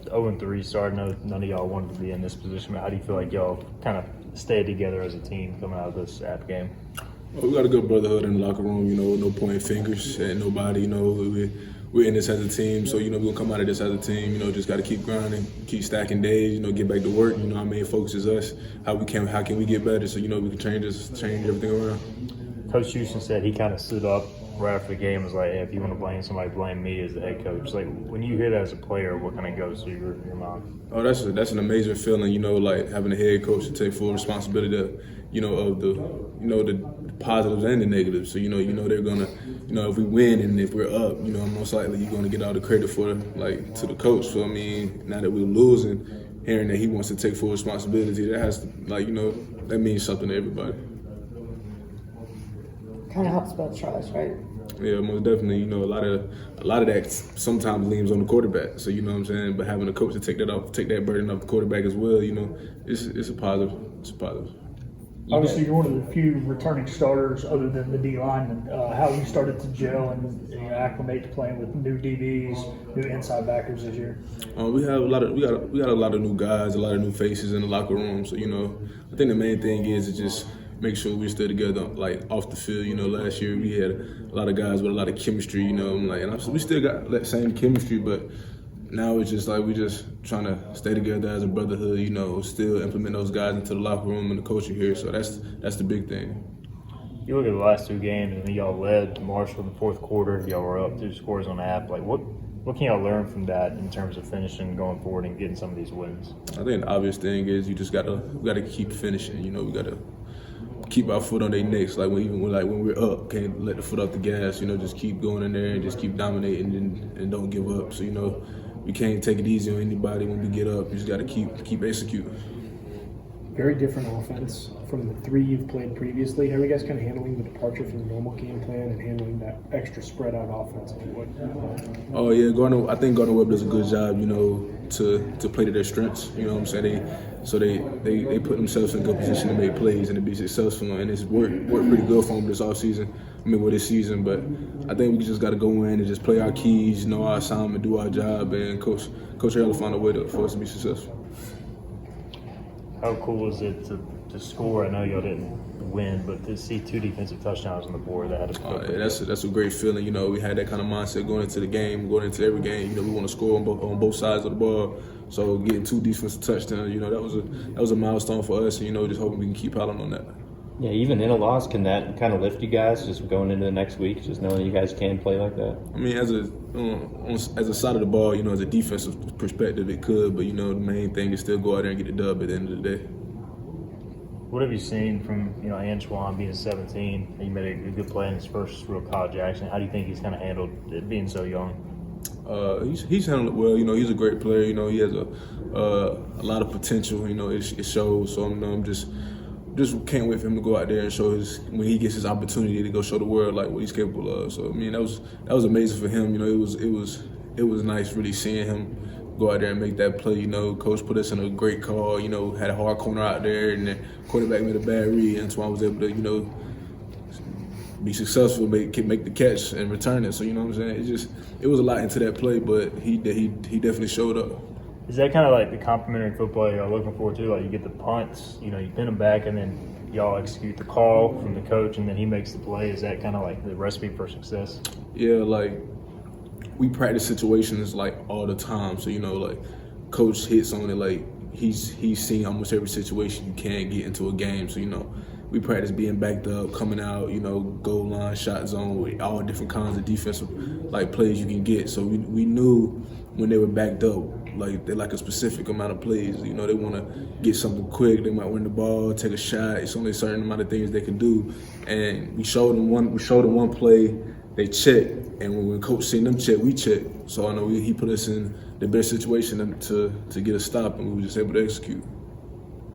0-3 start. No, none of y'all wanted to be in this position. How do you feel like y'all kind of stayed together as a team coming out of this app game? Well, we got a good brotherhood in the locker room, no pointing fingers at nobody, we're in this as a team, so, we're going to come out of this as a team, just got to keep grinding, keep stacking days, get back to work, our main focus is us, how can we get better so, we can change everything around. Coach Houston said he kind of stood up right after the game, was like, hey, if you want to blame somebody, blame me as the head coach. Like, when you hear that as a player, what kind of goes through your mind? Oh, that's an amazing feeling, like having a head coach to take full responsibility of the positives and the negatives. So, they're gonna, if we win and if we're up, most likely you're gonna get all the credit for to the coach. So, now that we're losing, hearing that he wants to take full responsibility, that has to, that means something to everybody. Kind of helps both tries, right? Yeah, most definitely. A lot of that sometimes leans on the quarterback. So you know what I'm saying. But having a coach to take that burden off the quarterback as well, it's a positive. It's a positive. Obviously, you're one of the few returning starters other than the D lineman. How you started to gel and acclimate to playing with new DBs, new inside backers this year? We got a lot of new guys, a lot of new faces in the locker room. So I think the main thing is to just make sure we stay together, off the field. Last year we had a lot of guys with a lot of chemistry. And we still got that same chemistry, but now it's just we just trying to stay together as a brotherhood. Still implement those guys into the locker room and the culture here. So that's the big thing. You look at the last two games, and y'all led Marshall in the fourth quarter. Y'all were up 2 scores on the app. What can y'all learn from that in terms of finishing, going forward, and getting some of these wins? I think the obvious thing is you just gotta keep finishing. We gotta keep our foot on their necks. When we're up, can't let the foot off the gas. Just keep going in there and just keep dominating and don't give up. So we can't take it easy on anybody when we get up. You just got to keep executing. Very different offense from the 3 you've played previously. How are you guys kind of handling the departure from the normal game plan and handling that extra spread out offense? Oh yeah, I think Gardner-Webb does a good job. To play to their strengths. You know what I'm saying? They put themselves in a good position to make plays and to be successful, and it's worked pretty good for them this offseason. This season, but I think we just got to go in and just play our keys, know our assignment, do our job, and Coach Hale will find a way for us to be successful. How cool is it to score? I know y'all didn't win, but to see 2 defensive touchdowns on the board, that had yeah, that's a great feeling. We had that kind of mindset going into the game, going into every game. We want to score on both sides of the ball. So getting 2 defensive touchdowns, that was a milestone for us, and just hoping we can keep piling on that. Yeah, even in a loss, can that kind of lift you guys just going into the next week, just knowing you guys can play like that? As a side of the ball, as a defensive perspective, it could, but the main thing is still go out there and get the dub at the end of the day. What have you seen from Antoine being 17? He made a good play in his first real college action. How do you think he's kind of handled it being so young? He's handled it well. He's a great player. He has a lot of potential. It shows. So I'm just can't wait for him to go out there and show when he gets his opportunity to go show the world what he's capable of. So that was amazing for him. It was nice really seeing him go out there and make that play. Coach put us in a great call. Had a hard corner out there, and the quarterback made a bad read. Antoine was able to be successful, make the catch and return it. So what I'm saying, it was a lot into that play, but he definitely showed up. Is that kind of the complementary football y'all looking for too? You get the punts, you pin them back, and then y'all execute the call from the coach, and then he makes the play. Is that kind of the recipe for success? Yeah, we practice situations all the time. So coach hits on it. He's seen almost every situation you can get into a game. So we practice being backed up, coming out, goal line, shot zone, with all different kinds of defensive plays you can get. So we knew when they were backed up, they a specific amount of plays. They want to get something quick. They might win the ball, take a shot. It's only a certain amount of things they can do. And we showed them one play. They checked, and when coach seen them check, we checked. So I know he put us in the best situation to get a stop, and we were just able to execute.